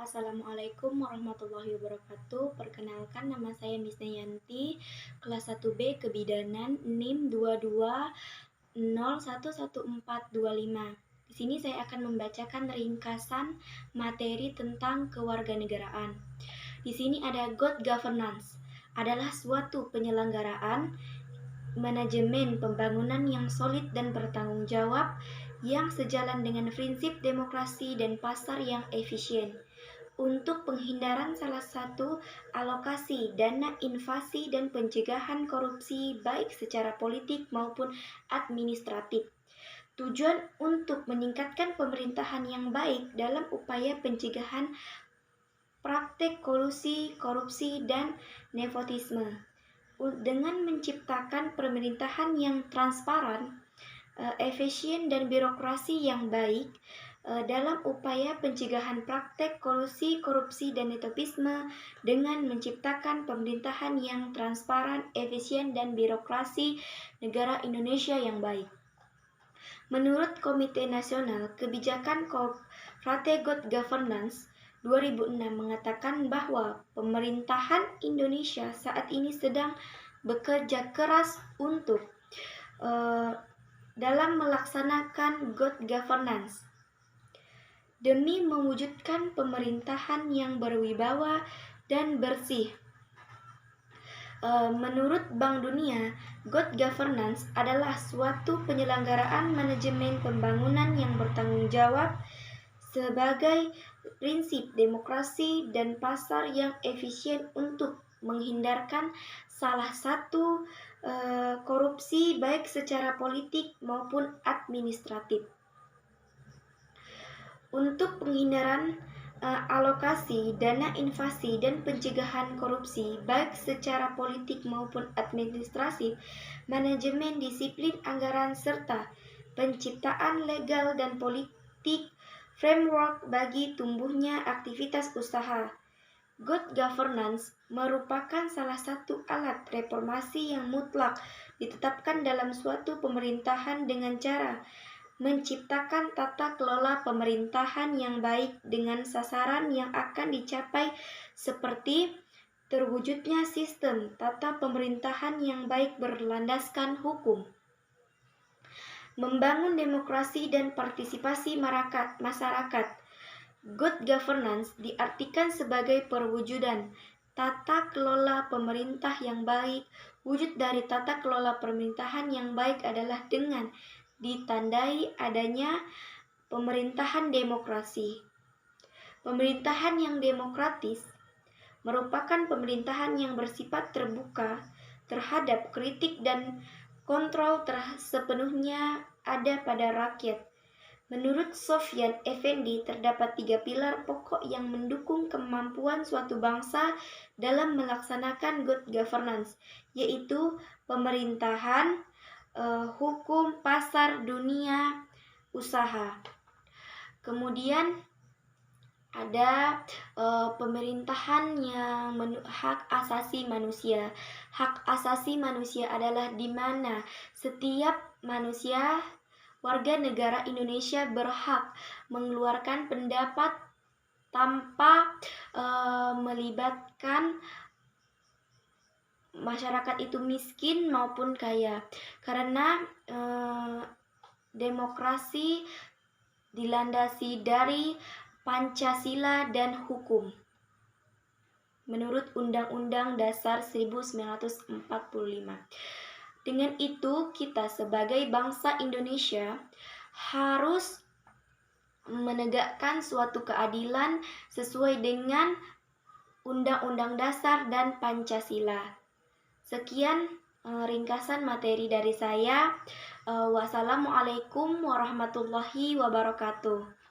Assalamualaikum warahmatullahi wabarakatuh. Perkenalkan, nama saya Miss Yanti, kelas 1B Kebidanan, NIM 22011425. Di sini saya akan membacakan ringkasan materi tentang kewarganegaraan. Di sini ada good governance, adalah suatu penyelenggaraan manajemen pembangunan yang solid dan bertanggung jawab yang sejalan dengan prinsip demokrasi dan pasar yang efisien. Untuk penghindaran salah satu alokasi dana invasi dan pencegahan korupsi baik secara politik maupun administratif. Tujuan untuk meningkatkan pemerintahan yang baik dalam upaya pencegahan praktek kolusi, korupsi, dan nepotisme. Dengan menciptakan pemerintahan yang transparan, efisien, dan birokrasi yang baik dalam upaya pencegahan praktek kolusi, korupsi, dan nepotisme, dengan menciptakan pemerintahan yang transparan, efisien, dan birokrasi negara Indonesia yang baik. Menurut Komite Nasional Kebijakan Corporate Good Governance 2006 mengatakan bahwa pemerintahan Indonesia saat ini sedang bekerja keras untuk dalam melaksanakan good governance demi mewujudkan pemerintahan yang berwibawa dan bersih. Menurut Bank Dunia, good governance adalah suatu penyelenggaraan manajemen pembangunan yang bertanggung jawab sebagai prinsip demokrasi dan pasar yang efisien untuk menghindarkan salah satu korupsi baik secara politik maupun administratif. Untuk penghindaran alokasi dana invasi dan pencegahan korupsi baik secara politik maupun administratif, manajemen disiplin anggaran serta penciptaan legal dan politik framework bagi tumbuhnya aktivitas usaha. Good governance merupakan salah satu alat reformasi yang mutlak ditetapkan dalam suatu pemerintahan dengan cara menciptakan tata kelola pemerintahan yang baik dengan sasaran yang akan dicapai seperti terwujudnya sistem tata pemerintahan yang baik berlandaskan hukum, membangun demokrasi dan partisipasi masyarakat. Good governance diartikan sebagai perwujudan tata kelola pemerintah yang baik. Wujud dari tata kelola pemerintahan yang baik adalah dengan ditandai adanya pemerintahan demokrasi. Pemerintahan yang demokratis merupakan pemerintahan yang bersifat terbuka terhadap kritik dan kontrol sepenuhnya ada pada rakyat. Menurut Sofyan Effendi, terdapat 3 pilar pokok yang mendukung kemampuan suatu bangsa dalam melaksanakan good governance, yaitu pemerintahan, hukum, pasar, dunia, usaha. Kemudian ada pemerintahan yang hak asasi manusia. Hak asasi manusia adalah di mana setiap manusia warga negara Indonesia berhak mengeluarkan pendapat tanpa melibatkan masyarakat itu miskin maupun kaya, karena demokrasi dilandasi dari Pancasila dan hukum menurut Undang-Undang Dasar 1945. Dengan itu, kita sebagai bangsa Indonesia harus menegakkan suatu keadilan sesuai dengan Undang-Undang Dasar dan Pancasila. Sekian ringkasan materi dari saya. Wassalamualaikum warahmatullahi wabarakatuh.